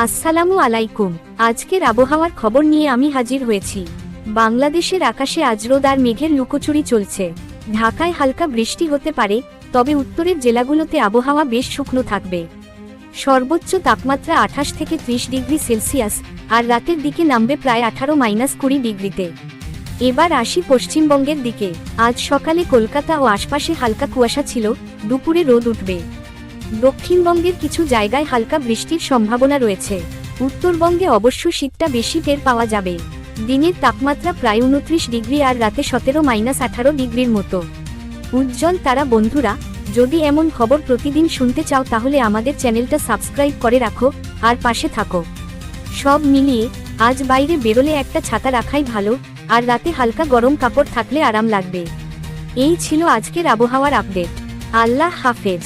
আসসালামু আলাইকুম। আজকের আবহাওয়ার খবর নিয়ে আমি হাজির হয়েছি। বাংলাদেশের আকাশে আজ রোদ আর মেঘের লুকোচুরি চলছে। ঢাকায় হালকা বৃষ্টি হতে পারে, তবে উত্তরের জেলাগুলোতে আবহাওয়া বেশ শুকনো থাকবে। সর্বোচ্চ তাপমাত্রা 28 থেকে 30 ডিগ্রি সেলসিয়াস, আর রাতের দিকে নামবে প্রায় 18-20 ডিগ্রিতে। এবার আসি পশ্চিমবঙ্গের দিকে। আজ সকালে কলকাতা ও আশপাশে হালকা কুয়াশা ছিল, দুপুরে রোদ উঠবে। দক্ষিণবঙ্গের কিছু জায়গায় হালকা বৃষ্টির সম্ভাবনা রয়েছে। উত্তরবঙ্গে অবশ্য শীতটা বেশি টের পাওয়া যাবে। দিনের তাপমাত্রা প্রায় 29 ডিগ্রি আর রাতে 17-18 ডিগ্রির মতো। উজ্জ্বল তারা বন্ধুরা, যদি এমন খবর প্রতিদিন শুনতে চাও তাহলে আমাদের চ্যানেলটা সাবস্ক্রাইব করে রাখো আর পাশে থাকো। সব মিলিয়ে আজ বাইরে বেরোলে একটা ছাতা রাখাই ভালো, আর রাতে হালকা গরম কাপড় থাকলে আরাম লাগবে। এই ছিল আজকের আবহাওয়ার আপডেট। আল্লাহ হাফেজ।